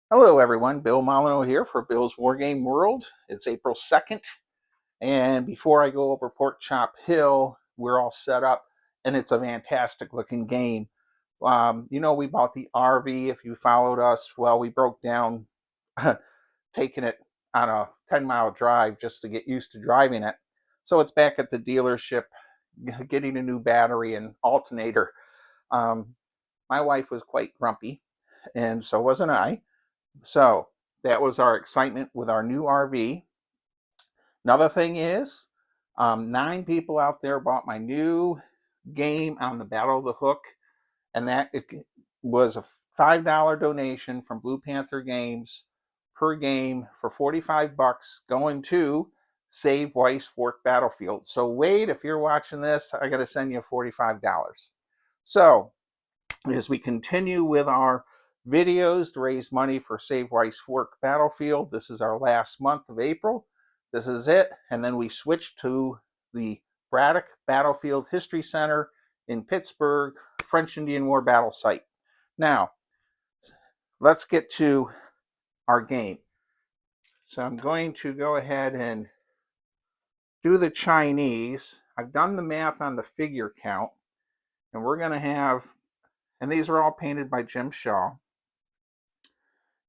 Hello, everyone. Bill Molyneux here for Bill's War Game World. It's April 2nd, and before I go over Pork Chop Hill, we're all set up, and it's a fantastic looking game. We bought the RV. If you followed us, well, we broke down taking it on a 10-mile drive just to get used to driving it. So it's back at the dealership, getting a new battery and alternator. Um, my wife was quite grumpy, and so wasn't I. So that was our excitement with our new RV. Another thing is, 9 people out there bought my new game on the Battle of the Hook, and that it was a $5 donation from Blue Panther Games per game for 45 bucks going to Save Weiss Fork Battlefield. So Wade, if you're watching this, I got to send you $45. So as we continue with our videos to raise money for Save Weiss Fork Battlefield. This is our last month of April. This is it. And then we switch to the Braddock Battlefield History Center in Pittsburgh, French Indian War battle site. Now, let's get to our game. So I'm going to go ahead and do the Chinese. I've done the math on the figure count, and we're going to have, and these are all painted by Jim Shaw.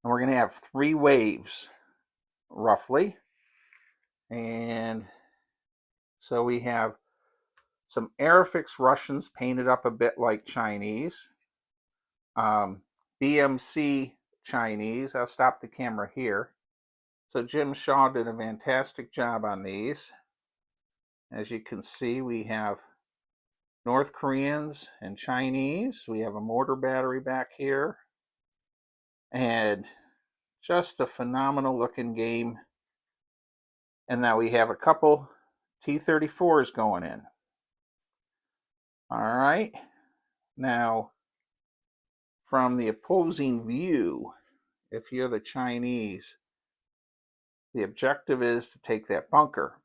And we're going to have 3 waves, roughly. And so we have some Airfix Russians painted up a bit like Chinese. BMC Chinese. I'll stop the camera here. So Jim Shaw did a fantastic job on these. As you can see, we have North Koreans and Chinese. We have a mortar battery back here. And just a phenomenal looking game. And now we have a couple T-34s going in. All right. Now, from the opposing view, if you're the Chinese, the objective is to take that bunker.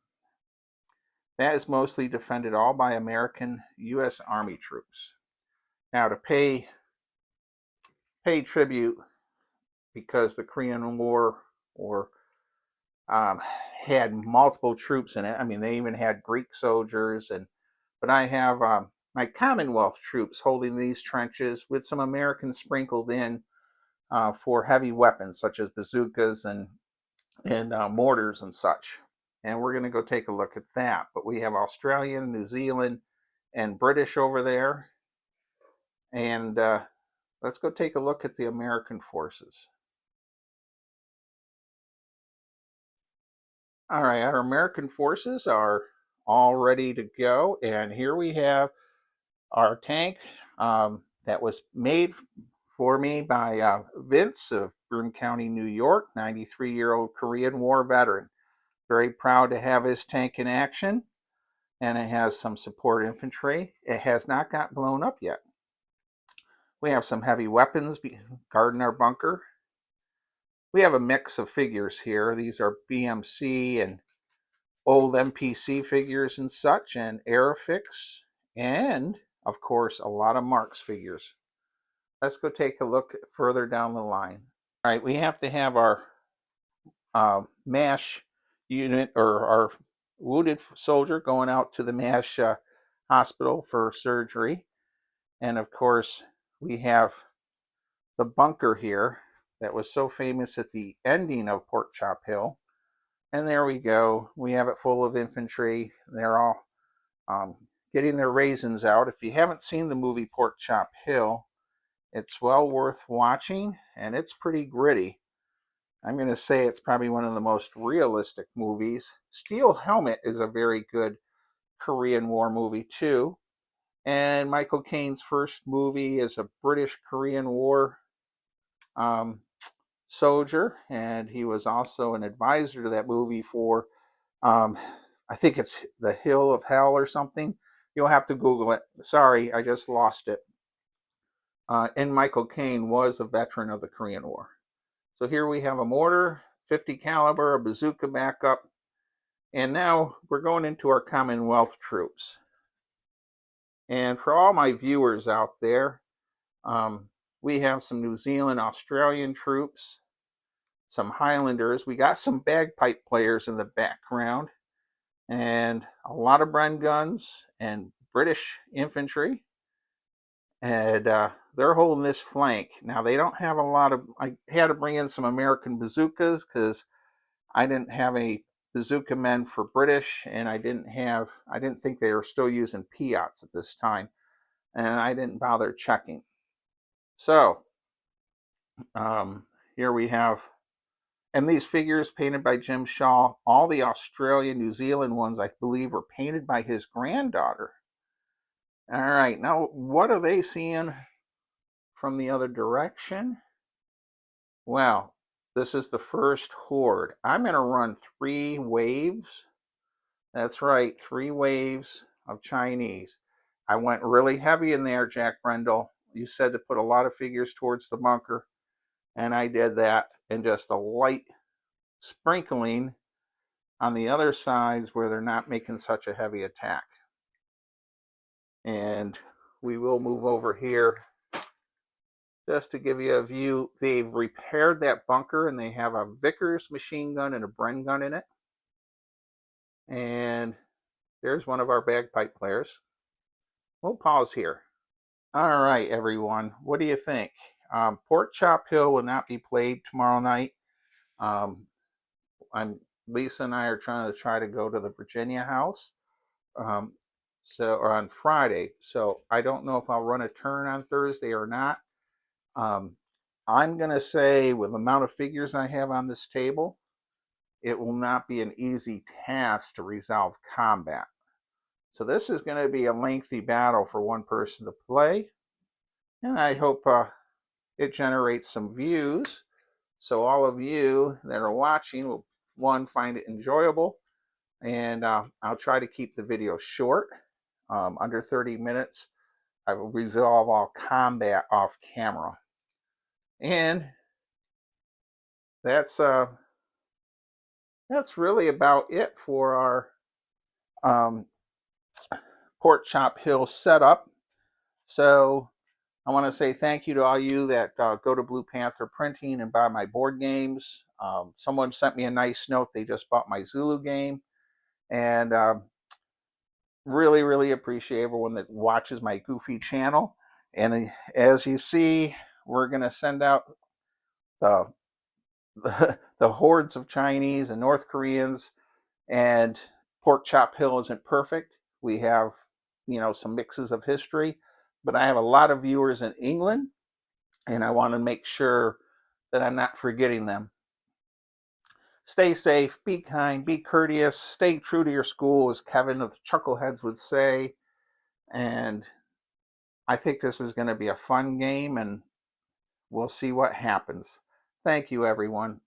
That is mostly defended all by American U.S. Army troops. Now, to pay tribute, because the Korean War had multiple troops in it. I mean, they even had Greek soldiers, but I have my Commonwealth troops holding these trenches with some Americans sprinkled in for heavy weapons such as bazookas and mortars and such. And we're going to go take a look at that. But we have Australian, New Zealand, and British over there. And let's go take a look at the American forces. All right, our American forces are all ready to go. And here we have our tank that was made for me by Vince of Broome County, New York, 93-year-old Korean War veteran. Very proud to have his tank in action. And it has some support infantry. It has not got blown up yet. We have some heavy weapons guarding our bunker. We have a mix of figures here. These are BMC and old MPC figures and such, and Airfix, and of course a lot of Marks figures. Let's go take a look further down the line. All right, we have to have our MASH unit, or our wounded soldier, going out to the MASH hospital for surgery. And of course, we have the bunker here that was so famous at the ending of Pork Chop Hill. And there we go. We have it full of infantry. They're all getting their raisins out. If you haven't seen the movie Pork Chop Hill, it's well worth watching, and it's pretty gritty. I'm going to say it's probably one of the most realistic movies. Steel Helmet is a very good Korean War movie too. And Michael Caine's first movie is a British Korean War soldier, and he was also an advisor to that movie for, I think it's The Hill of Hell or something. You'll have to Google it. Sorry, I just lost it. And Michael Caine was a veteran of the Korean War. So here we have a mortar, 50 caliber, a bazooka backup, and now we're going into our Commonwealth troops. And for all my viewers out there, we have some New Zealand, Australian troops. some Highlanders. We got some bagpipe players in the background, and a lot of Bren guns and British infantry. And they're holding this flank. Now, they don't have a lot of... I had to bring in some American bazookas because I didn't have any bazooka men for British, and I didn't think they were still using Piats at this time, and I didn't bother checking. So here we have, and these figures painted by Jim Shaw. All the Australia, New Zealand ones, I believe, were painted by his granddaughter. All right, now what are they seeing from the other direction? Well, this is the first horde. I'm going to run 3 waves. That's right, 3 waves of Chinese. I went really heavy in there, Jack Brendel. You said to put a lot of figures towards the bunker, and I did that, and just a light sprinkling on the other sides where they're not making such a heavy attack. And we will move over here just to give you a view. They've repaired that bunker, and they have a Vickers machine gun and a Bren gun in it. And there's one of our bagpipe players. We'll pause here. All right, everyone. What do you think? Pork Chop Hill will not be played tomorrow night. Lisa and I are trying to go to the Virginia house. Or on Friday. So I don't know if I'll run a turn on Thursday or not. I'm going to say, with the amount of figures I have on this table, it will not be an easy task to resolve combat. So this is going to be a lengthy battle for one person to play. And I hope it generates some views. So all of you that are watching will, one, find it enjoyable. And I'll try to keep the video short, under 30 minutes. I will resolve all combat off camera. And that's really about it for our Pork Chop Hill setup. So I want to say thank you to all you that go to Blue Panther Printing and buy my board games. Someone sent me a nice note. They just bought my Zulu game. And really, really appreciate everyone that watches my goofy channel. And as you see, we're going to send out the hordes of Chinese and North Koreans. And Pork Chop Hill isn't perfect. We have, some mixes of history. But I have a lot of viewers in England, and I want to make sure that I'm not forgetting them. Stay safe, be kind, be courteous, stay true to your school, as Kevin of the Chuckleheads would say. And I think this is going to be a fun game, and we'll see what happens. Thank you, everyone.